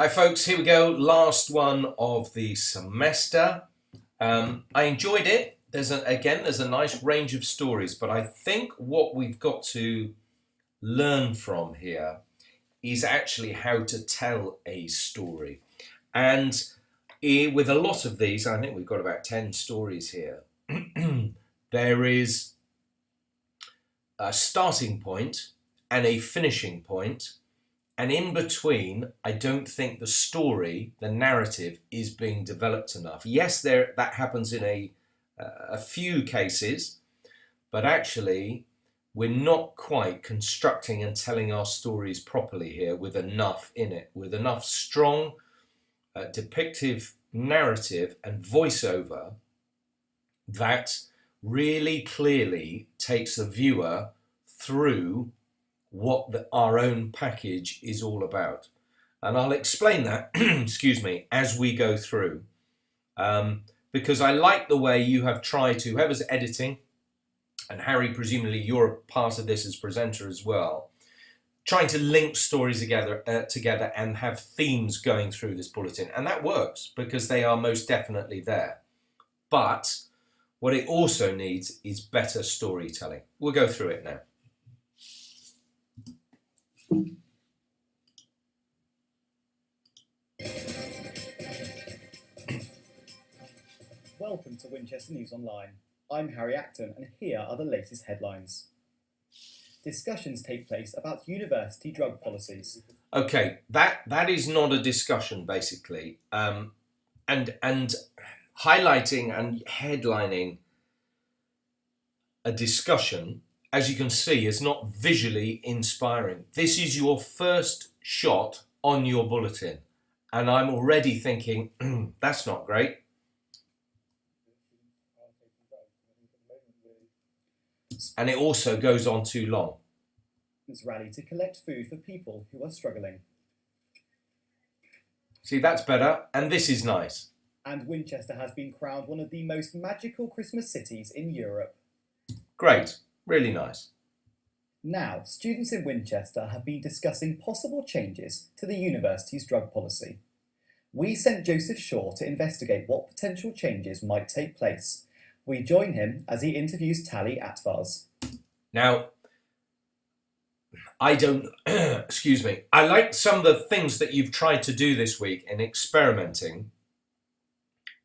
Hi folks, here we go, last one of the semester. I enjoyed it. There's a nice range of stories, but I think what we've got to learn from here is actually how to tell a story. And with a lot of these, I think we've got about 10 stories here, there is a starting point and a finishing point. And in between, I don't think the story, the narrative, is being developed enough. Yes, that happens in a few cases, but actually, we're not quite constructing and telling our stories properly here with enough in it, with enough strong depictive narrative and voiceover that really clearly takes the viewer through what our own package is all about. And I'll explain that, excuse me, as we go through. Because I like the way you have tried to, whoever's editing, and Harry, presumably you're a part of this as presenter as well, trying to link stories together and have themes going through this bulletin. And that works because they are most definitely there. But what it also needs is better storytelling. We'll go through it now. Welcome to Winchester News Online. I'm Harry Acton, and here are the latest headlines. Discussions take place about university drug policies. Okay, that is not a discussion, basically, and highlighting and headlining a discussion, as you can see, is not visually inspiring. This is your first shot on your bulletin, and I'm already thinking, that's not great. And it also goes on too long. This rally to collect food for people who are struggling. See, that's better, and this is nice. And Winchester has been crowned one of the most magical Christmas cities in Europe. Great, really nice. Now, students in Winchester have been discussing possible changes to the university's drug policy. We sent Joseph Shaw to investigate what potential changes might take place. We join him as he interviews Tali Atvars. Now, I don't, excuse me, I like some of the things that you've tried to do this week in experimenting,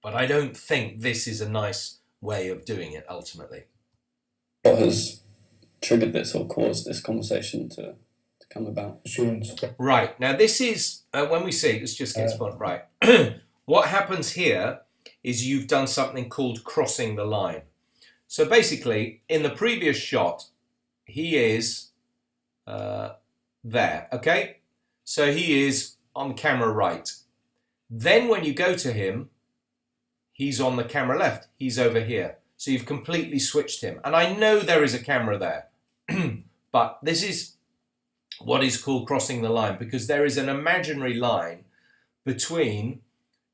but I don't think this is a nice way of doing it ultimately. What has triggered this or caused this conversation to come about? Right, now this is, when we see, this just gets fun, right. What happens here is you've done something called crossing the line. So basically, in the previous shot, he is there, okay? So he is on camera right. Then when you go to him, he's on the camera left. He's over here. So you've completely switched him. And I know there is a camera there, but this is what is called crossing the line because there is an imaginary line between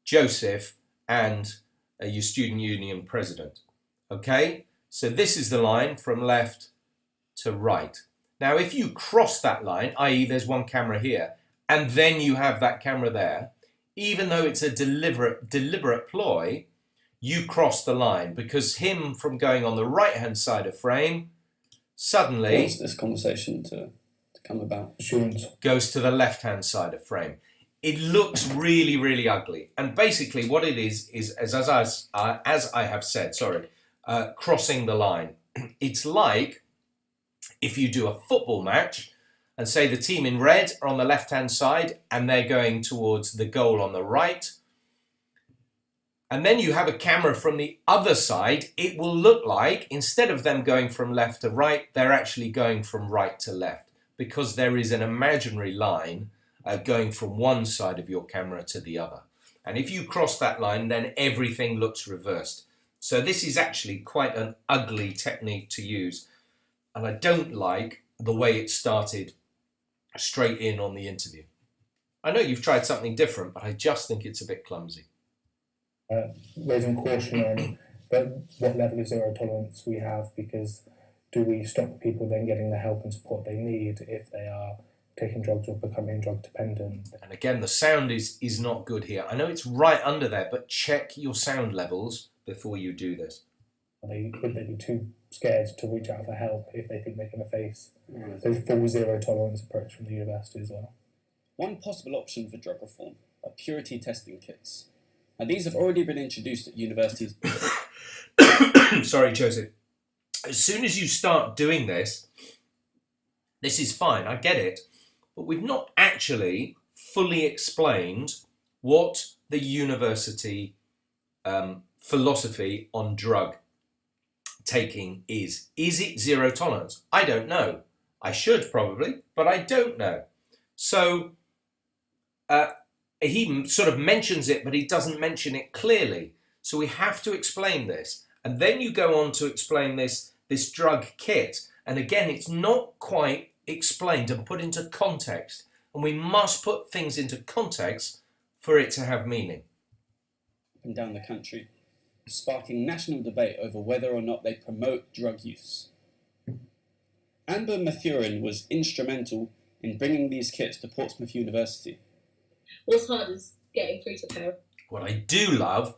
Joseph and your student union president. Okay, so this is the line from left to right. Now, if you cross that line, i.e. there's one camera here, and then you have that camera there, even though it's a deliberate ploy, you cross the line because him from going on the right-hand side of frame suddenly What's this conversation to come about? Goes to the left-hand side of frame. It looks really, really ugly. And basically what it is as I have said, crossing the line. It's like if you do a football match and say the team in red are on the left-hand side and they're going towards the goal on the right. And then you have a camera from the other side. It will look like instead of them going from left to right, they're actually going from right to left because there is an imaginary line going from one side of your camera to the other. And if you cross that line, then everything looks reversed. So this is actually quite an ugly technique to use. And I don't like the way it started straight in on the interview. I know you've tried something different, but I just think it's a bit clumsy. Raising caution on what level of zero tolerance we have, because do we stop people then getting the help and support they need if they are taking drugs or becoming drug dependent. And again, the sound is not good here. I know it's right under there, but check your sound levels before you do this. Would they be too scared to reach out for help if they think they're going to face the full zero tolerance approach from the university as well? One possible option for drug reform are purity testing kits. Now, these have already been introduced at universities. Sorry, Joseph. As soon as you start doing this, this is fine, I get it, but we've not actually fully explained what the university philosophy on drug taking is. Is it zero tolerance? I don't know. I should probably, but I don't know. So he sort of mentions it, but he doesn't mention it clearly. So we have to explain this. And then you go on to explain this drug kit. And again, it's not quite explained and put into context. And we must put things into context for it to have meaning. And down the country, sparking national debate over whether or not they promote drug use. Amber Mathurin was instrumental in bringing these kits to Portsmouth University. What's hard is getting through to parents. What I do love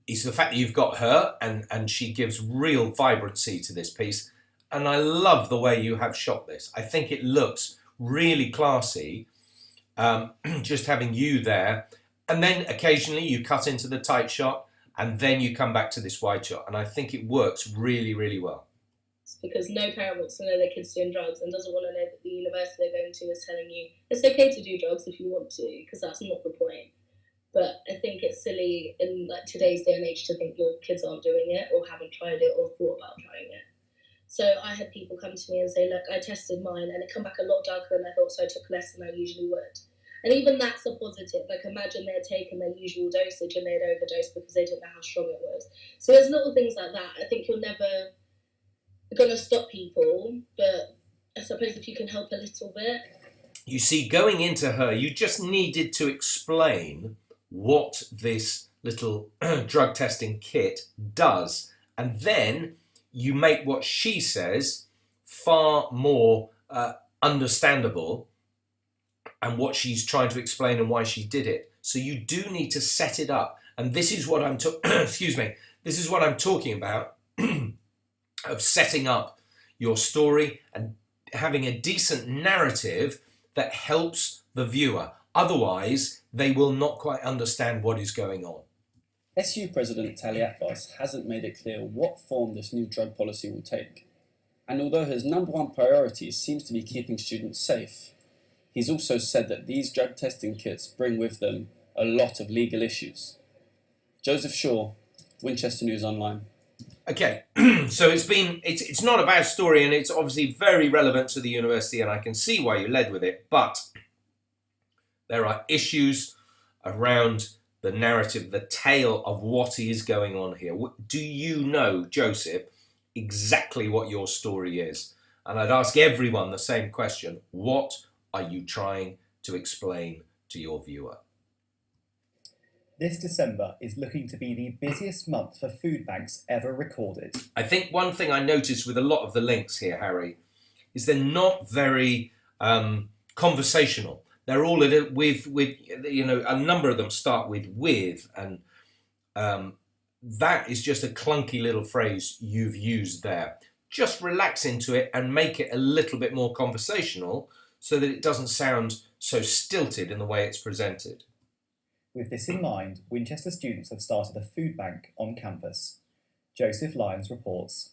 is the fact that you've got her and she gives real vibrancy to this piece. And I love the way you have shot this. I think it looks really classy, just having you there. And then occasionally you cut into the tight shot and then you come back to this wide shot. And I think it works really, really well. Because no parent wants to know their kids doing drugs and doesn't want to know that the university they're going to is telling you it's okay to do drugs if you want to, because that's not the point. But I think it's silly in like today's day and age to think your kids aren't doing it or haven't tried it or thought about trying it. So I had people come to me and say, look, I tested mine and it come back a lot darker than I thought, so I took less than I usually would. And even that's a positive. Like imagine they'd taken their usual dosage and they'd overdosed because they didn't know how strong it was. So there's little things like that. I think you're never going to stop people, but I suppose if you can help a little bit. You see, going into her, you just needed to explain what this little drug testing kit does. And then you make what she says far more understandable and what she's trying to explain and why she did it. So you do need to set it up. And this is what I'm excuse me. This is what I'm talking about of setting up your story and having a decent narrative that helps the viewer. Otherwise, they will not quite understand what is going on. SU President Tali Abbas hasn't made it clear what form this new drug policy will take. And although his number one priority seems to be keeping students safe, he's also said that these drug testing kits bring with them a lot of legal issues. Joseph Shaw, Winchester News Online. Okay, so it's not a bad story and it's obviously very relevant to the university and I can see why you led with it, but there are issues around the narrative, the tale of what is going on here. Do you know, Joseph, exactly what your story is? And I'd ask everyone the same question. What are you trying to explain to your viewer? This December is looking to be the busiest month for food banks ever recorded. I think one thing I noticed with a lot of the links here, Harry, is they're not very conversational. They're all with you know, a number of them start with, and that is just a clunky little phrase you've used there. Just relax into it and make it a little bit more conversational so that it doesn't sound so stilted in the way it's presented. With this in mind, Winchester students have started a food bank on campus. Joseph Lyons reports.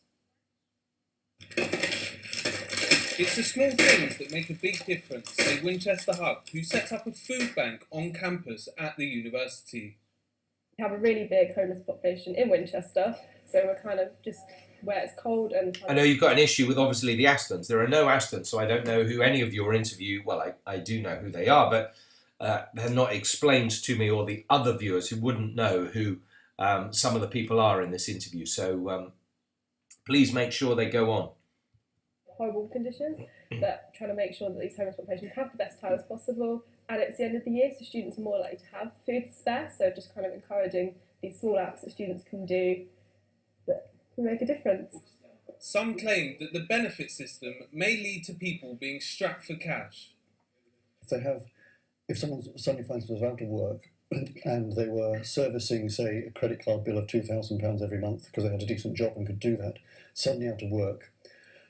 It's the small things that make a big difference, say Winchester Hub, who set up a food bank on campus at the university. We have a really big homeless population in Winchester, so we're kind of just where it's cold and... I know you've got an issue with obviously the Astons. There are no Astons, so I don't know who any of your interview, well, I do know who they are, but they're not explained to me or the other viewers who wouldn't know who some of the people are in this interview. So please make sure they go on. Horrible conditions, but trying to make sure that these homeless populations have the best time as possible. And it's the end of the year, so students are more likely to have food spare. So just kind of encouraging these small acts that students can do that will make a difference. Some claim that the benefit system may lead to people being strapped for cash. if someone suddenly finds themselves out of work and they were servicing, say, a credit card bill of £2,000 every month because they had a decent job and could do that, suddenly out of work,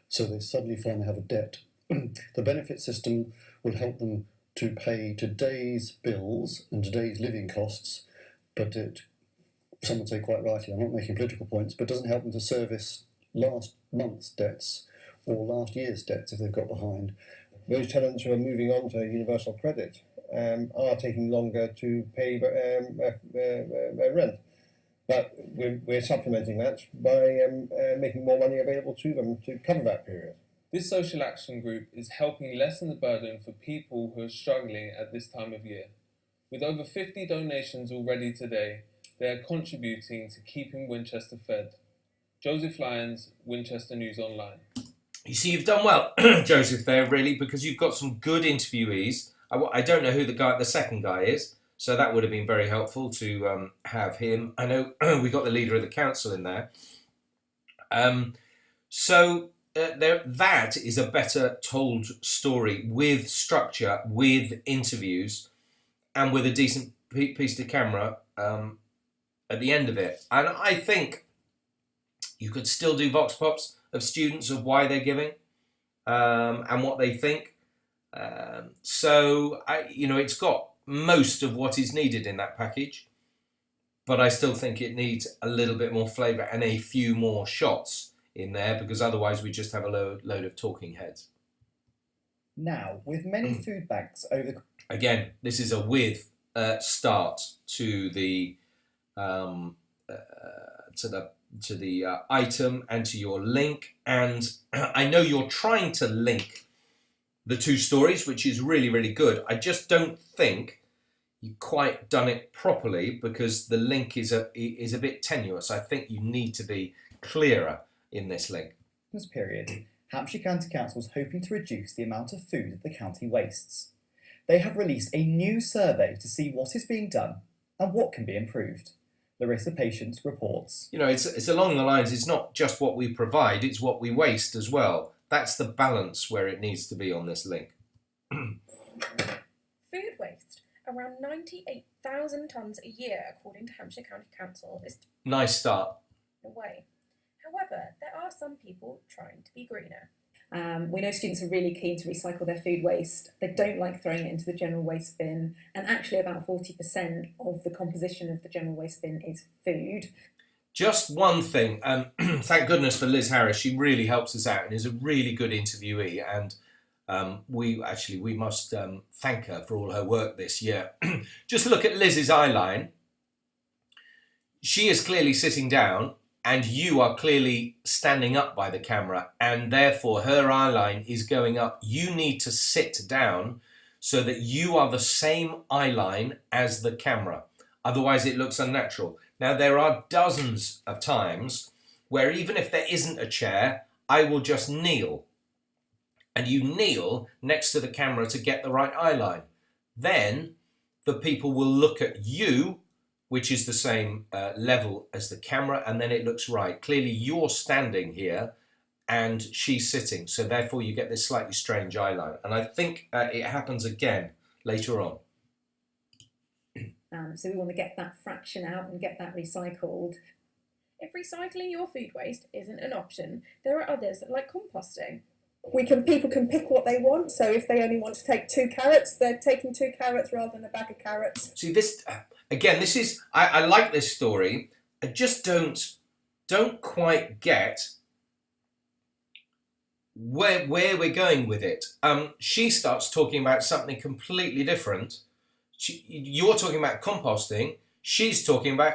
so they suddenly find they have a debt, the benefit system will help them to pay today's bills and today's living costs, but some would say quite rightly, I'm not making political points, but doesn't help them to service last month's debts or last year's debts if they've got behind. Those tenants who are moving on to universal credit are taking longer to pay rent. But we're supplementing that by making more money available to them to cover that period. This social action group is helping lessen the burden for people who are struggling at this time of year. With over 50 donations already today, they are contributing to keeping Winchester fed. Joseph Lyons, Winchester News Online. You see, you've done well, Joseph, there, really, because you've got some good interviewees. I don't know who the second guy is, so that would have been very helpful to have him. I know we got the leader of the council in there. That is a better told story with structure, with interviews, and with a decent piece to camera at the end of it. And I think you could still do vox pops of students of why they're giving and what they think. It's got most of what is needed in that package, but I still think it needs a little bit more flavour and a few more shots in there, because otherwise we just have a load of talking heads. Now, with many food banks over... Again, this is a with start to the item and to your link, and I know you're trying to link the two stories, which is really, really good. I just don't think you've quite done it properly, because the link is a bit tenuous. I think you need to be clearer in this link. This period, Hampshire County Council is hoping to reduce the amount of food that the county wastes. They have released a new survey to see what is being done and what can be improved. Larissa Patience reports. You know, it's along the lines, it's not just what we provide, it's what we waste as well. That's the balance where it needs to be on this link. Food waste, around 98,000 tonnes a year, according to Hampshire County Council, is Nice start. away. However, there are some people trying to be greener. We know students are really keen to recycle their food waste. They don't like throwing it into the general waste bin, and actually about 40% of the composition of the general waste bin is food. Just one thing, thank goodness for Liz Harris. She really helps us out and is a really good interviewee, and we must thank her for all her work this year. Just look at Liz's eye line. She is clearly sitting down, and you are clearly standing up by the camera, and therefore her eye line is going up. You need to sit down so that you are the same eye line as the camera. Otherwise it looks unnatural. Now, there are dozens of times where even if there isn't a chair, I will just kneel. And you kneel next to the camera to get the right eye line. Then the people will look at you, which is the same level as the camera, and then it looks right. Clearly you're standing here and she's sitting, so therefore you get this slightly strange eye line. And I think it happens again later on. So we want to get that fraction out and get that recycled. If recycling your food waste isn't an option, there are others like composting. People can pick what they want, so if they only want to take 2 carrots, they're taking 2 carrots rather than a bag of carrots. See, this, again, this is, I like this story. I just don't quite get where we're going with it. She starts talking about something completely different. You're talking about composting. She's talking about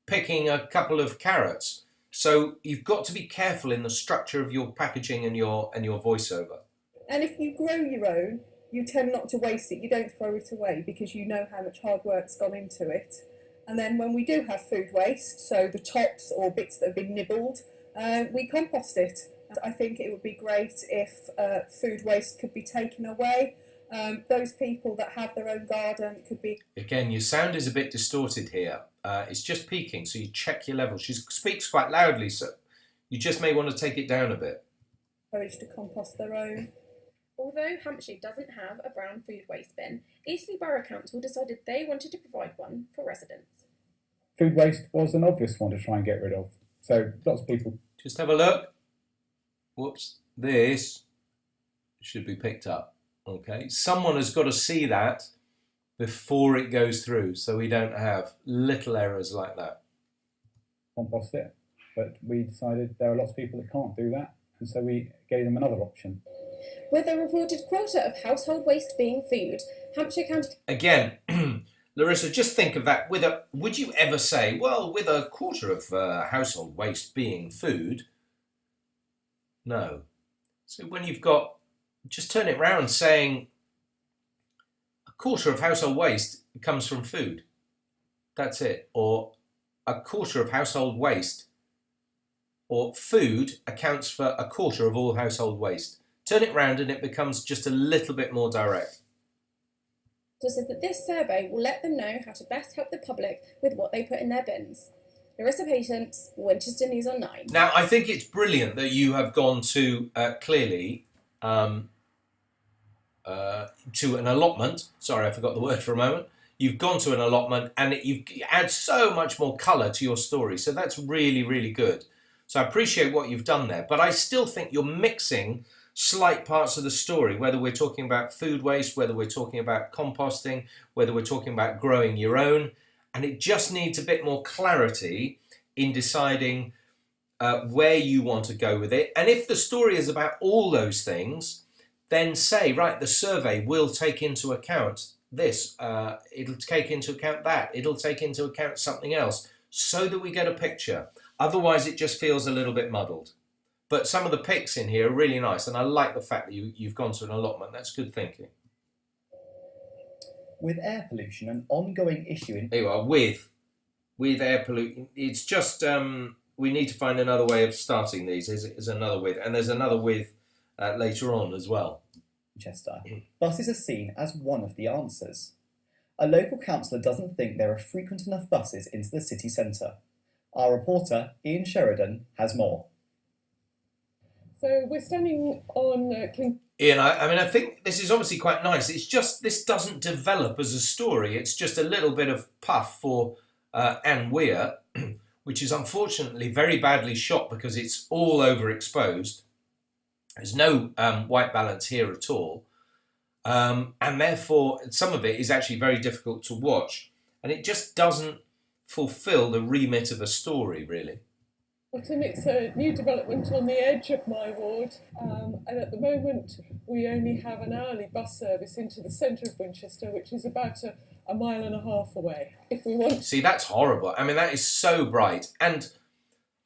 picking a couple of carrots. So you've got to be careful in the structure of your packaging and your voiceover. And if you grow your own, you tend not to waste it. You don't throw it away because you know how much hard work's gone into it. And then when we do have food waste, so the tops or bits that have been nibbled, we compost it. I think it would be great if food waste could be taken away. Those people that have their own garden could be... Again, your sound is a bit distorted here. It's just peaking, so you check your level. She speaks quite loudly, so you just may want to take it down a bit. Encouraged to compost their own. Although Hampshire doesn't have a brown food waste bin, Eastleigh Borough Council decided they wanted to provide one for residents. Food waste was an obvious one to try and get rid of. So lots of people. Just have a look. Whoops. This should be picked up. Okay. Someone has got to see that before it goes through, so we don't have little errors like that. Compost it, but we decided there are lots of people that can't do that, and so we gave them another option. With a reported quota of household waste being food, Hampshire County... Again, Larissa, just think of that. Would you ever say, well, with a quarter of household waste being food? No. So when you've got, just turn it round saying a quarter of household waste comes from food. That's it. Or a quarter of household waste, or food accounts for a quarter of all household waste. Turn it round and it becomes just a little bit more direct. says that this survey will let them know how to best help the public with what they put in their bins. Larissa Patience, Winchester News Online. Now, I think it's brilliant that you have gone to clearly to an allotment. Sorry, I forgot the word for a moment. You've gone to an allotment and you add so much more colour to your story. So that's really, really good. So I appreciate what you've done there. But I still think you're mixing slight parts of the story, whether we're talking about food waste, whether we're talking about composting, whether we're talking about growing your own. And it just needs a bit more clarity in deciding where you want to go with it. And if the story is about all those things, then say, right, the survey will take into account this, it'll take into account that, it'll take into account something else, so that we get a picture. Otherwise, it just feels a little bit muddled. But some of the pics in here are really nice, and I like the fact that you've gone to an allotment. That's good thinking. With air pollution, an ongoing issue in... There you are, with air pollution. It's just, we need to find another way of starting these. There's another with, and there's another with later on as well. Manchester. Buses are seen as one of the answers. A local councillor doesn't think there are frequent enough buses into the city centre. Our reporter, Ian Sheridan, has more. So we're standing on Ian, I mean, I think this is obviously quite nice. It's just, this doesn't develop as a story. It's just a little bit of puff for Anne Weir, which is unfortunately very badly shot because it's all overexposed. There's no white balance here at all. And therefore, some of it is actually very difficult to watch. And it just doesn't fulfil the remit of a story, really. Bottom, it's a new development on the edge of my ward, and at the moment we only have an hourly bus service into the centre of Winchester, which is about a mile and a half away. If we want, see, that's horrible. I mean, that is so bright. And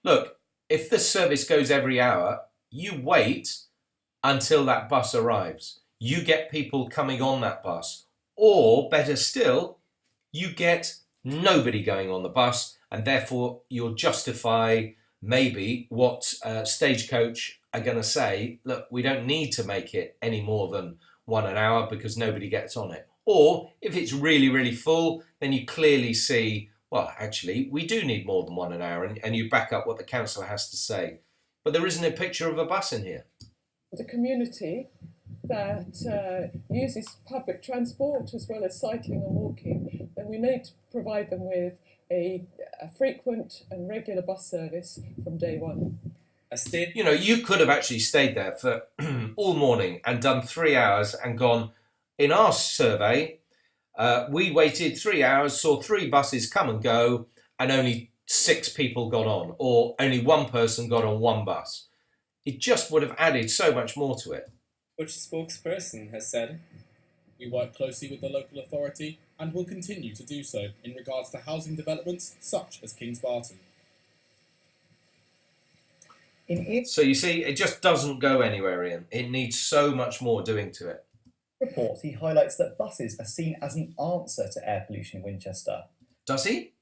look, if the service goes every hour, you wait until that bus arrives. You get people coming on that bus, or better still, you get nobody going on the bus, and therefore you'll justify maybe what Stagecoach are going to say, look, we don't need to make it any more than 1 hour because nobody gets on it. Or if it's really, really full, then you clearly see, well, actually, we do need more than 1 hour, and you back up what the council has to say. But there isn't a picture of a bus in here. the community that uses public transport as well as cycling and walking, then we need to provide them with a frequent and regular bus service from day one. You know, you could have actually stayed there for all morning and done 3 hours and gone, in our survey, we waited 3 hours, saw 3 buses come and go, and only 6 people got on, or only 1 person got on 1 bus. It just would have added so much more to it. Which spokesperson has said, "We work closely with the local authority and will continue to do so in regards to housing developments such as Kings Barton." In its So you see, it just doesn't go anywhere, Ian. It needs so much more doing to it. report, he highlights that buses are seen as an answer to air pollution in Winchester. Does he?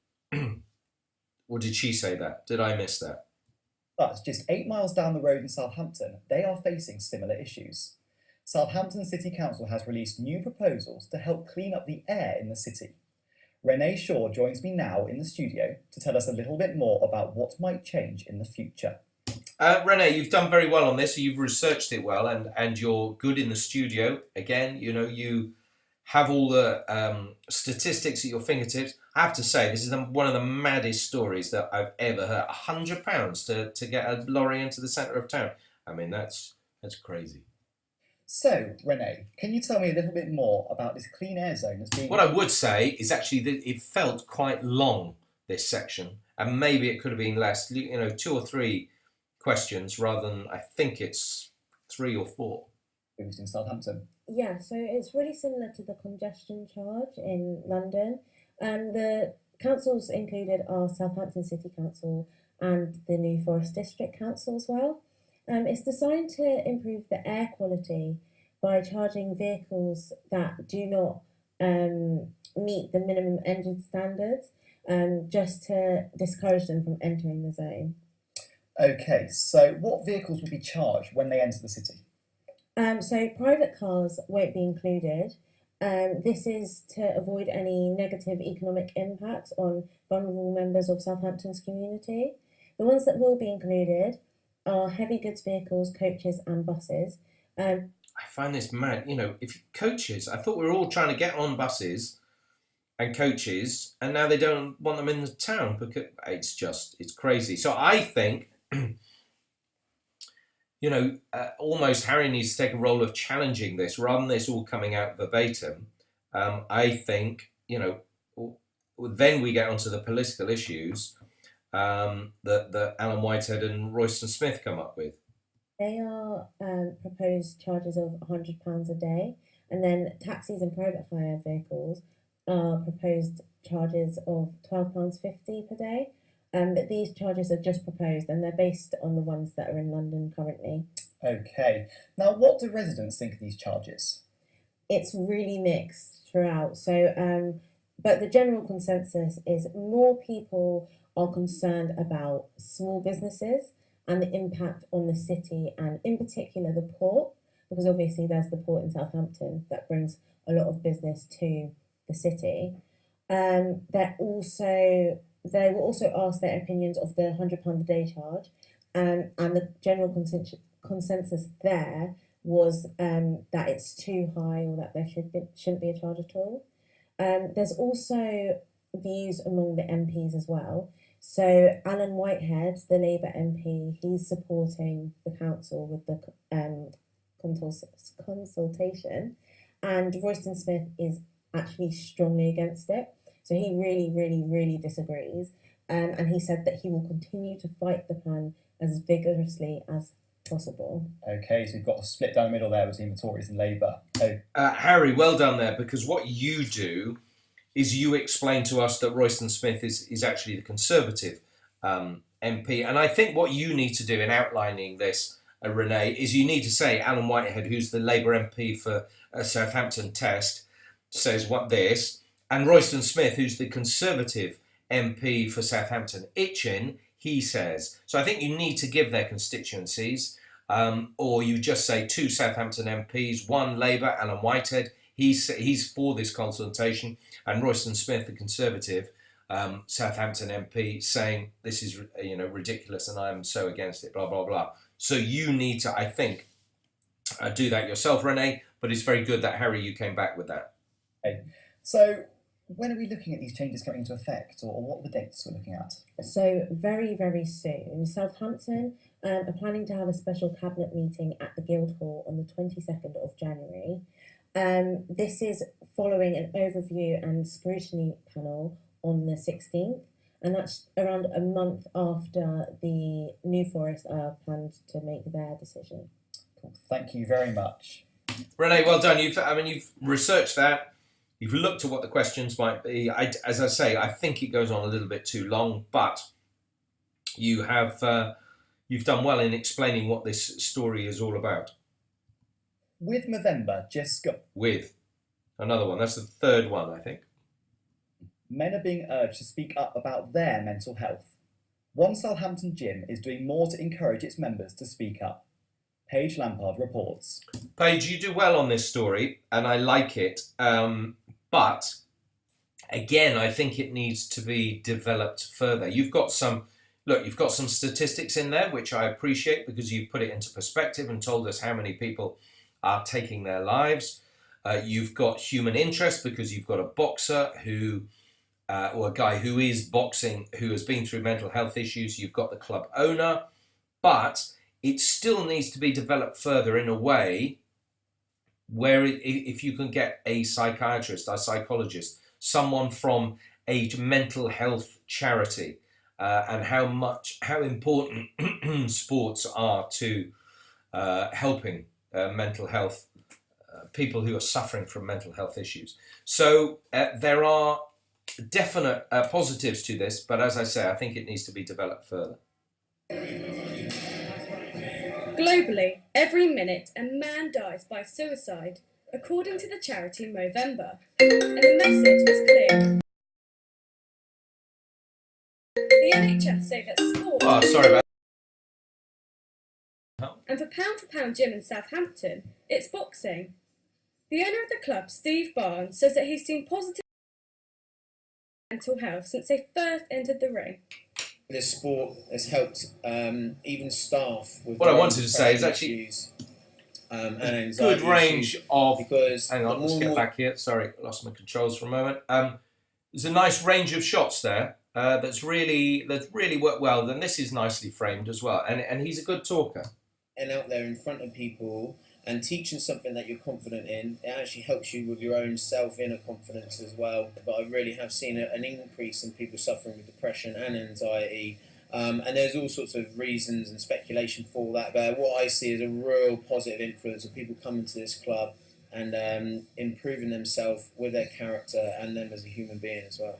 Or did she say that? Did I miss that? But just 8 miles down the road in Southampton, they are facing similar issues. Southampton City Council has released new proposals to help clean up the air in the city. Renee Shaw joins me now in the studio to tell us a little bit more about what might change in the future. Renee, you've done very well on this. You've researched it well, and you're good in the studio. Again, you know, you have all the statistics at your fingertips. I have to say, this is one of the maddest stories that I've ever heard. £100 to get a lorry into the centre of town. I mean, that's crazy. So, Renee, can you tell me a little bit more about this clean air zone that's being... What I would say is actually that it felt quite long, this section, and maybe it could have been less, 2 or 3 questions rather than, I think it's 3 or 4. It was in Southampton. Yeah, so it's really similar to the congestion charge in London. The councils included are Southampton City Council and the New Forest District Council as well. It's designed to improve the air quality by charging vehicles that do not meet the minimum engine standards, just to discourage them from entering the zone. Okay, so what vehicles will be charged when they enter the city? So private cars won't be included. This is to avoid any negative economic impact on vulnerable members of Southampton's community. The ones that will be included are heavy goods vehicles, coaches and buses. I find this mad. If coaches, I thought we were all trying to get on buses and coaches, and now they don't want them in the town because it's crazy. So I think, almost Harry needs to take a role of challenging this rather than this all coming out verbatim. I think, then we get onto the political issues that Alan Whitehead and Royston Smith come up with. They are proposed charges of £100 a day, and then taxis and private hire vehicles are proposed charges of £12.50 per day. But these charges are just proposed and they're based on the ones that are in London currently. Okay. Now, what do residents think of these charges? It's really mixed throughout. So, but the general consensus is more people are concerned about small businesses and the impact on the city, and in particular the port, because obviously there's the port in Southampton that brings a lot of business to the city. They will also ask their opinions of the £100 a day charge, and the general consensus there was that it's too high or that there shouldn't be a charge at all. There's also views among the MPs as well. So Alan Whitehead, the Labour MP, he's supporting the council with the consultation, and Royston Smith is actually strongly against it. So he really, really, really disagrees. And he said that he will continue to fight the plan as vigorously as possible. Okay, so we've got a split down the middle there between the Tories and Labour. Harry, well done there, because what you do is you explain to us that Royston Smith is actually the Conservative MP. And I think what you need to do in outlining this, Renee, is you need to say Alan Whitehead, who's the Labour MP for Southampton Test, says what this, and Royston Smith, who's the Conservative MP for Southampton Itchen, he says. So I think you need to give their constituencies, or you just say 2 Southampton MPs, 1 Labour, Alan Whitehead, he's for this consultation, and Royston Smith, the Conservative Southampton MP, saying this is ridiculous and I'm so against it, blah, blah, blah. So you need to, I think, do that yourself, Renee, but it's very good that, Harry, you came back with that. Okay. So when are we looking at these changes coming into effect, or what are the dates we're looking at? So very, very soon. Southampton are planning to have a special cabinet meeting at the Guildhall on the 22nd of January. This is following an overview and scrutiny panel on the 16th, and that's around a month after the New Forest are planned to make their decision. Cool. Thank you very much. Renee, well done. You've researched that. You've looked at what the questions might be. As I say, I think it goes on a little bit too long, but you've done well in explaining what this story is all about. With Movember just got... With another one. That's the 3rd one, I think. Men are being urged to speak up about their mental health. One Southampton gym is doing more to encourage its members to speak up. Paige Lampard reports. Paige, you do well on this story, and I like it. But again, I think it needs to be developed further. You've got some look, you've got some statistics in there, which I appreciate because you've put it into perspective and told us how many people are taking their lives. You've got human interest because you've got a boxer who, or a guy who is boxing, who has been through mental health issues. You've got the club owner, but it still needs to be developed further in a way where if you can get a psychiatrist, a psychologist, someone from a mental health charity, and how important sports are to helping mental health people who are suffering from mental health issues. So there are definite positives to this, but as I say, I think it needs to be developed further. Globally, every minute a man dies by suicide, according to the charity Movember. And the message is clear. The NHS say that sport... Oh, sorry about that. And for pound gym in Southampton, it's boxing. The owner of the club, Steve Barnes, says that he's seen positive mental health since they first entered the ring. This sport has helped even staff with what I wanted to say is actually issues, and anxiety good range of. Because hang on, let's get back here. Sorry, lost my controls for a moment. There's a nice range of shots there that's really worked well. Then this is nicely framed as well, and he's a good talker. And out there in front of people and teaching something that you're confident in, it actually helps you with your own inner confidence as well. But I really have seen an increase in people suffering with depression and anxiety. And there's all sorts of reasons and speculation for that. But what I see is a real positive influence of people coming to this club and improving themselves with their character and them as a human being as well.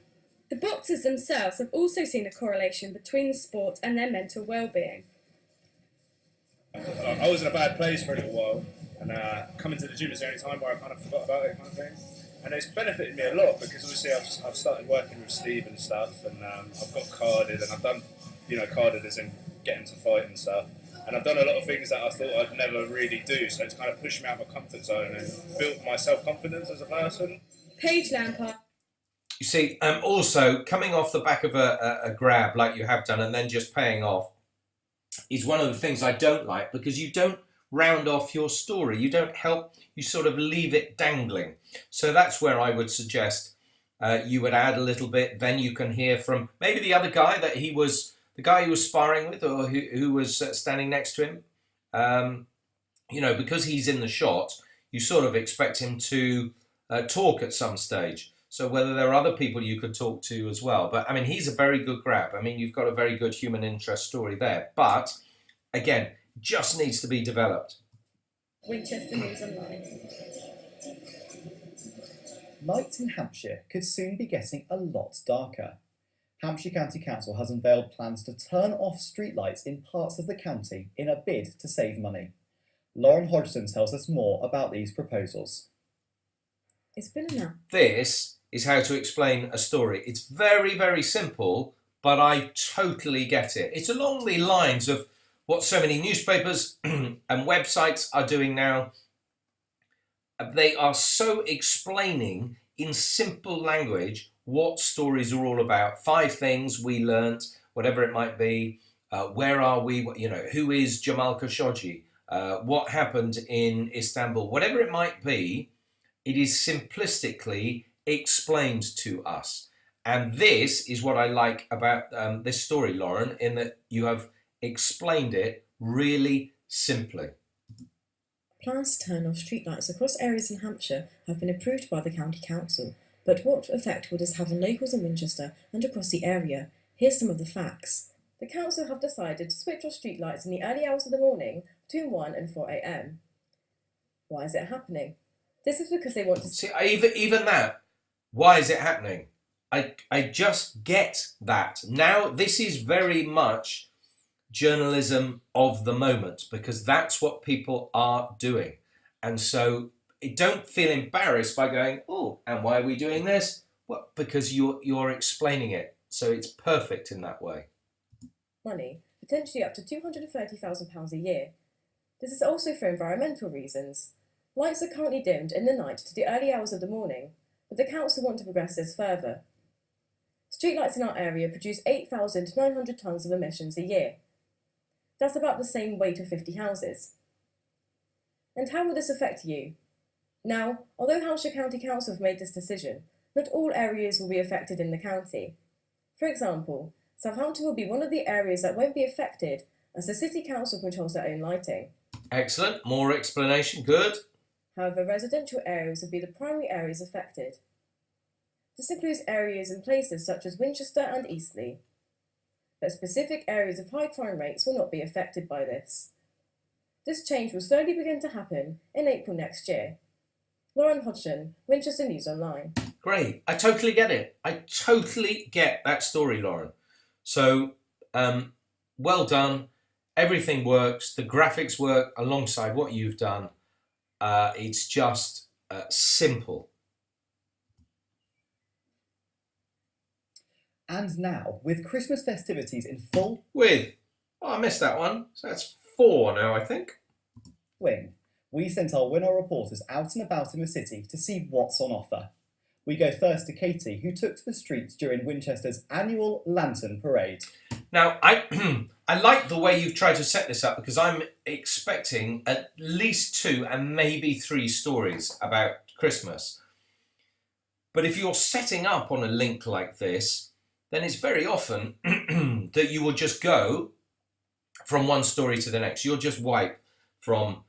The boxers themselves have also seen a correlation between the sport and their mental well-being. I was in a bad place for a little while, and coming to the gym is the only time where I kind of forgot about it, kind of thing. And it's benefited me a lot because obviously I've started working with Steve and stuff, and I've got carded, and I've done, carded as in getting to fight and stuff. And I've done a lot of things that I thought I'd never really do, so it's kind of pushed me out of my comfort zone and built my self-confidence as a person. Paige Lampard. You see, also coming off the back of a grab like you have done and then just paying off is one of the things I don't like, because you don't round off your story. You don't help, you sort of leave it dangling. So that's where I would suggest you would add a little bit. Then you can hear from maybe the other guy that the guy he was sparring with, or who was standing next to him. Because he's in the shot, you sort of expect him to talk at some stage. So whether there are other people you could talk to as well. But, I mean, he's a very good grab. I mean, you've got a very good human interest story there. But, again, just needs to be developed. Winchester News Online. Nights in Hampshire could soon be getting a lot darker. Hampshire County Council has unveiled plans to turn off streetlights in parts of the county in a bid to save money. Lauren Hodgson tells us more about these proposals. It's been enough. This is how to explain a story. It's very, very simple, but I totally get it. It's along the lines of what so many newspapers and websites are doing now. They are so explaining in simple language what stories are all about. 5 things we learnt, whatever it might be. Where are we? Who is Jamal Khashoggi? What happened in Istanbul? Whatever it might be, it is simplistically explained to us. And this is what I like about this story, Lauren, in that you have explained it really simply. Plans to turn off streetlights across areas in Hampshire have been approved by the County Council, but what effect will this have on locals in Winchester and across the area? Here's some of the facts. The council have decided to switch off streetlights in the early hours of the morning between 1 and 4 a.m. Why is it happening? This is because they want to... See, even that, why is it happening? I just get that. Now, this is very much journalism of the moment, because that's what people are doing. And so don't feel embarrassed by going, oh, and why are we doing this? Well, because you're explaining it. So it's perfect in that way. Money, potentially up to £230,000 a year. This is also for environmental reasons. Lights are currently dimmed in the night to the early hours of the morning, but the council want to progress this further. Streetlights in our area produce 8,900 tonnes of emissions a year. That's about the same weight of 50 houses. And how will this affect you? Now, although Hampshire County Council have made this decision, not all areas will be affected in the county. For example, Southampton will be one of the areas that won't be affected as the City Council controls their own lighting. Excellent. More explanation. Good. However, residential areas will be the primary areas affected. This includes areas and places such as Winchester and Eastleigh. But specific areas of high crime rates will not be affected by this. This change will slowly begin to happen in April next year. Lauren Hodgson, Winchester News Online. Great. I totally get it. I totally get that story, Lauren. So, well done. Everything works. The graphics work alongside what you've done. It's just simple. And now, with Christmas festivities in full I missed that one. So that's 4 now, I think. swing, we sent our Winol reporters out and about in the city to see what's on offer. We go first to Katie, who took to the streets during Winchester's annual Lantern Parade. Now, I like the way you've tried to set this up because I'm expecting at least 2 and maybe 3 stories about Christmas. But if you're setting up on a link like this, then it's very often that you will just go from one story to the next. You'll just wipe from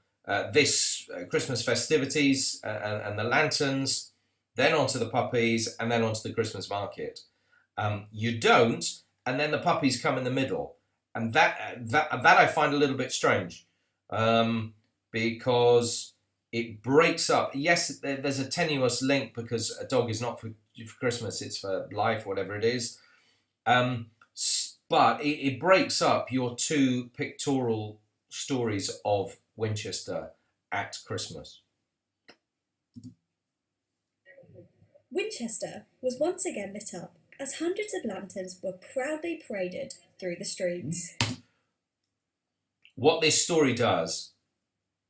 this Christmas festivities and the lanterns, then onto the puppies, and then onto the Christmas market. You don't, and then the puppies come in the middle. And that I find a little bit strange because it breaks up. Yes, there's a tenuous link because a dog is not for Christmas, it's for life, whatever it is. But it breaks up your 2 pictorial stories of Winchester at Christmas. Winchester was once again lit up as hundreds of lanterns were proudly paraded through the streets. What this story does,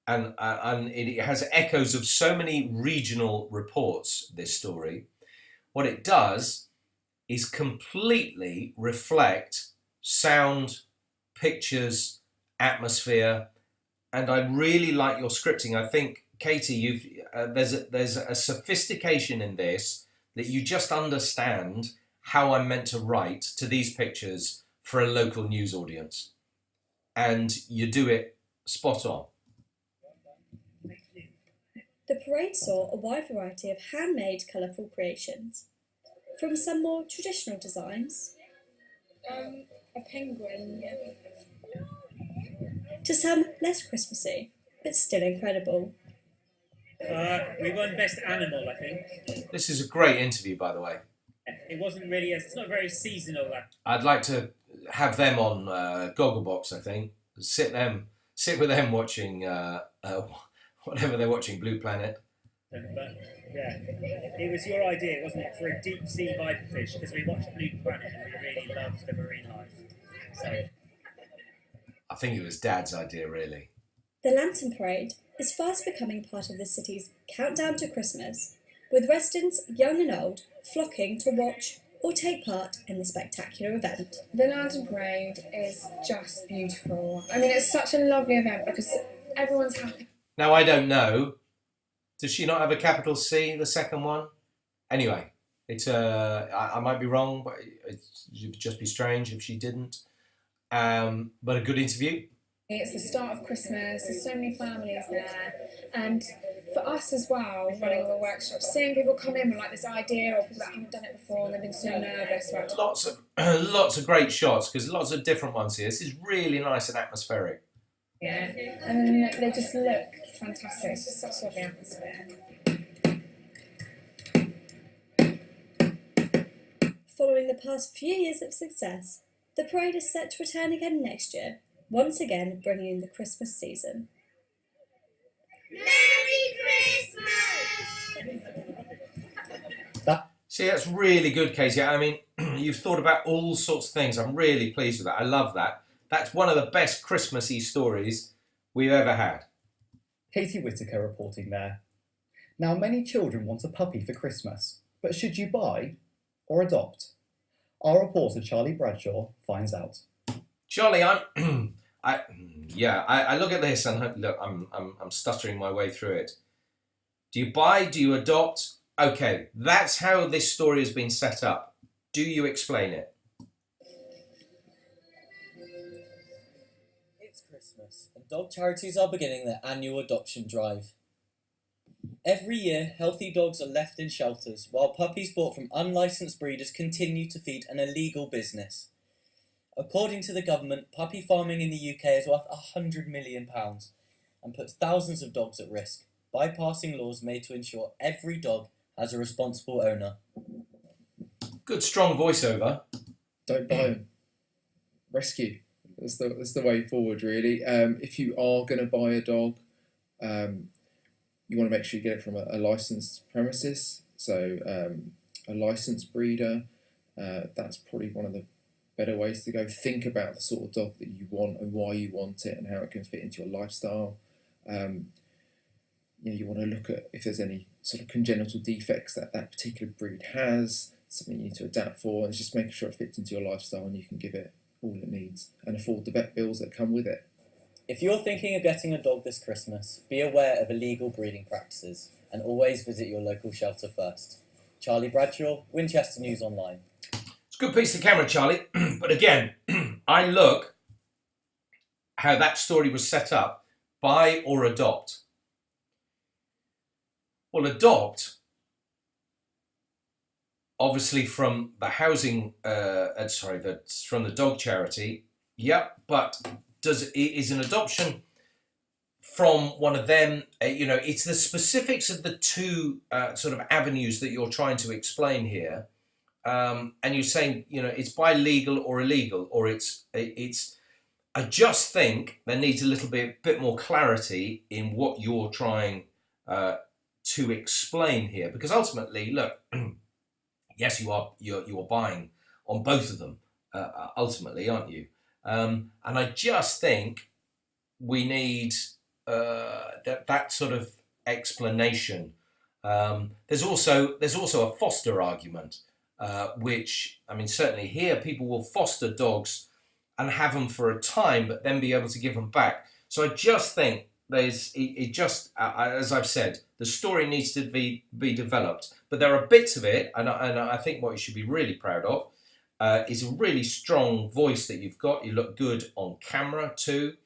and it has echoes of so many regional reports, this story, what it does is completely reflect sound, pictures, atmosphere, and I really like your scripting. I think, Katie, there's a sophistication in this that you just understand how I'm meant to write to these pictures for a local news audience, and you do it spot on. The parade saw a wide variety of handmade colourful creations, from some more traditional designs, a penguin, to some less Christmassy, but still incredible. We won Best Animal, I think. This is a great interview, by the way. It wasn't really, it's not very seasonal. I'd like to have them on Gogglebox, I think. Sit with them watching whatever they're watching, Blue Planet. But, yeah, it was your idea, wasn't it, for a deep sea viperfish, because we watched Blue Planet and we really loved the marine life. So I think it was Dad's idea, really. The Lantern Parade is fast becoming part of the city's countdown to Christmas, with residents, young and old, flocking to watch or take part in the spectacular event. The Lantern Parade is just beautiful. I mean, it's such a lovely event because everyone's happy. Now, I don't know. Does she not have a capital C, the second one? Anyway, it's I might be wrong, but it would just be strange if she didn't. But a good interview. It's the start of Christmas, there's so many families there, and for us as well, running all the workshops, seeing people come in with like this idea or people that haven't done it before and they've been so nervous about Lots of great shots, because lots of different ones here. This is really nice and atmospheric. yeah, and they just look fantastic. It's just such a lovely atmosphere. Following the past few years of success, the parade is set to return again next year, once again bringing in the Christmas season. Merry Christmas! See, that's really good, Katie. I mean, you've thought about all sorts of things. I'm really pleased with that. I love that. That's one of the best Christmassy stories we've ever had. Katie Whitaker reporting there. Now, many children want a puppy for Christmas, but should you buy or adopt? Our reporter Charlie Bradshaw finds out. Charlie, I look at this and I'm stuttering my way through it. Do you buy? Do you adopt? Okay, that's how this story has been set up. Do you explain it? It's Christmas, and dog charities are beginning their annual adoption drive. Every year, healthy dogs are left in shelters, while puppies bought from unlicensed breeders continue to feed an illegal business. According to the government, puppy farming in the UK is worth £100 million and puts thousands of dogs at risk, bypassing laws made to ensure every dog has a responsible owner. Good strong voiceover. Don't buy them. Rescue. That's the way forward, really. If you are going to buy a dog, you want to make sure you get it from a licensed premises. So a licensed breeder, that's probably one of the better ways to go. Think about the sort of dog that you want and why you want it and how it can fit into your lifestyle. You want to look at if there's any sort of congenital defects that particular breed has, something you need to adapt for, and just making sure it fits into your lifestyle and you can give it all it needs and afford the vet bills that come with it. If you're thinking of getting a dog this Christmas, be aware of illegal breeding practices and always visit your local shelter first. Charlie Bradshaw, Winchester News Online. It's a good piece of camera, Charlie. But again, I look how that story was set up. Buy or adopt. Well, adopt, obviously from the housing, from the dog charity. Yep, but is an adoption from one of them? It's the specifics of the two sort of avenues that you're trying to explain here. And you're saying, it's by legal or illegal, or it's. I just think there needs a little bit more clarity in what you're trying to explain here, because ultimately, look, yes, you're buying on both of them, ultimately, aren't you? And I just think we need that sort of explanation. There's also a foster argument. Which, I mean, certainly here people will foster dogs and have them for a time, but then be able to give them back. So I just think as I've said, the story needs to be developed. But there are bits of it, and I think what you should be really proud of is a really strong voice that you've got. You look good on camera too,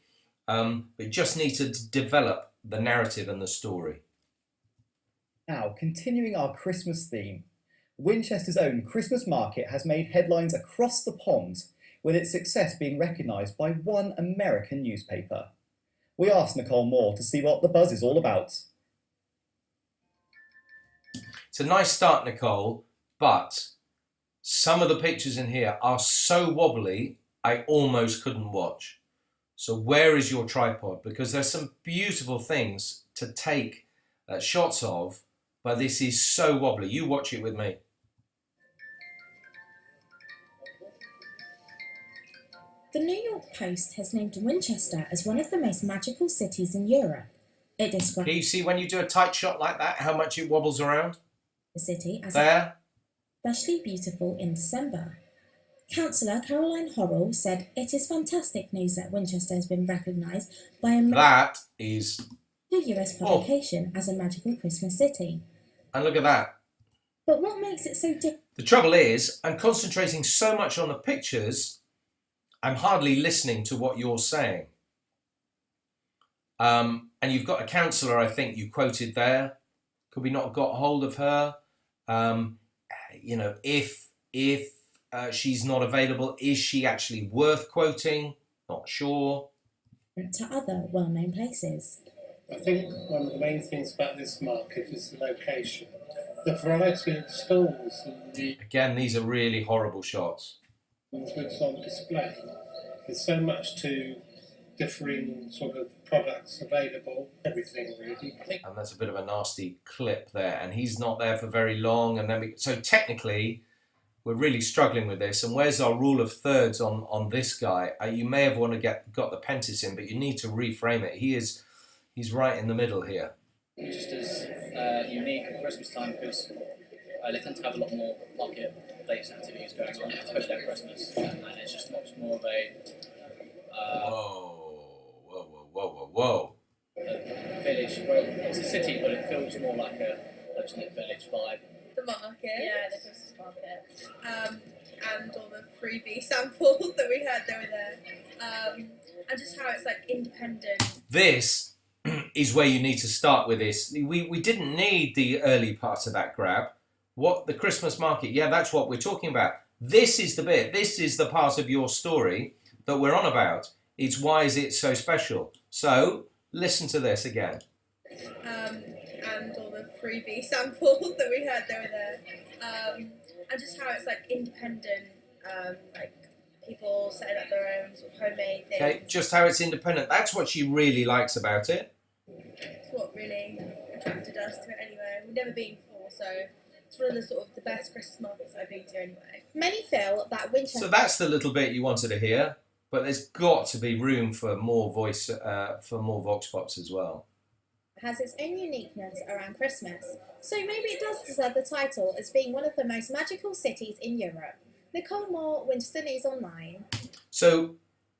but you just need to develop the narrative and the story. Now, continuing our Christmas theme, Winchester's own Christmas market has made headlines across the pond, with its success being recognised by one American newspaper. We asked Nicole Moore to see what the buzz is all about. It's a nice start, Nicole, but some of the pictures in here are so wobbly, I almost couldn't watch. So where is your tripod? Because there's some beautiful things to take shots of, but this is so wobbly. You watch it with me. The New York Post has named Winchester as one of the most magical cities in Europe. It describes... Can you see when you do a tight shot like that, how much it wobbles around? The city as there. Especially beautiful in December. Councillor Caroline Horrell said it is fantastic news that Winchester has been recognised by a US publication as a magical Christmas city. And look at that. But what makes it so different? The trouble is, I'm concentrating so much on the pictures, I'm hardly listening to what you're saying. And you've got a councillor, I think you quoted there. Could we not have got hold of her? If she's not available, is she actually worth quoting? Not sure. To other well-known places. I think one of the main things about this market is the location. The variety of stalls and the... Again, these are really horrible shots. ...what's on display. There's so much to differing sort of products available, everything really. And that's a bit of a nasty clip there, and he's not there for very long. And then so technically, we're really struggling with this. And where's our rule of thirds on this guy? You may have got the Pentis in, but you need to reframe it. He's right in the middle here. Just as unique at Christmas time because they tend to have a lot more market-based activities going on, especially at Christmas, and it's just much more of a whoa. a village. Well, it's a city, but it feels more like a close-knit village vibe. The market. Yeah, the Christmas market. And all the freebie samples that we had that were there. And just how it's like independent. This is where you need to start with this. We didn't need the early part of that grab. What the Christmas market, yeah, that's what we're talking about. This is the bit, this is the part of your story that we're on about. It's why is it so special? So listen to this again. And all the freebie samples that we had that were there. And just how it's like independent, like people setting up their own sort of homemade things. Okay, just how it's independent. That's what she really likes about it. It's what really attracted us to it anyway. We've never been before, so it's one of the sort of the best Christmas markets I've been to anyway. Many feel that Winchester... So that's the little bit you wanted to hear, but there's got to be room for more voice, for more vox pops as well. has its own uniqueness around Christmas, so maybe it does deserve the title as being one of the most magical cities in Europe. Nicole Moore, Winchester News Online. So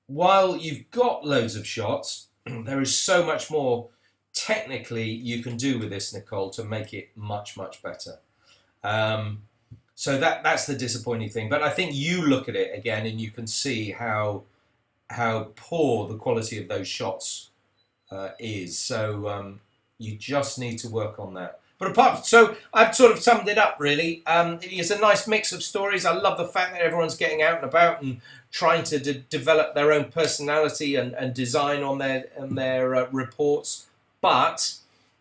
while you've got loads of shots, there is so much more technically you can do with this, Nicole, to make it much, much better. So that's the disappointing thing. But I think you look at it again and you can see how poor the quality of those shots is. So you just need to work on that. But so I've sort of summed it up really. It's a nice mix of stories. I love the fact that everyone's getting out and about and trying to develop their own personality and design on their reports. But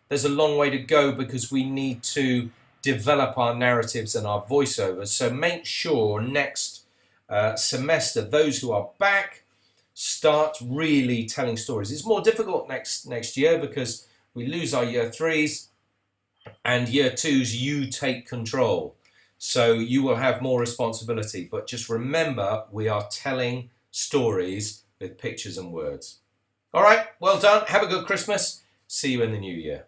there's a long way to go because we need to develop our narratives and our voiceovers. So make sure next semester, those who are back, start really telling stories. It's more difficult next year because we lose our year threes, and year twos, you take control. So you will have more responsibility. But just remember, we are telling stories with pictures and words. All right, well done. Have a good Christmas. See you in the new year.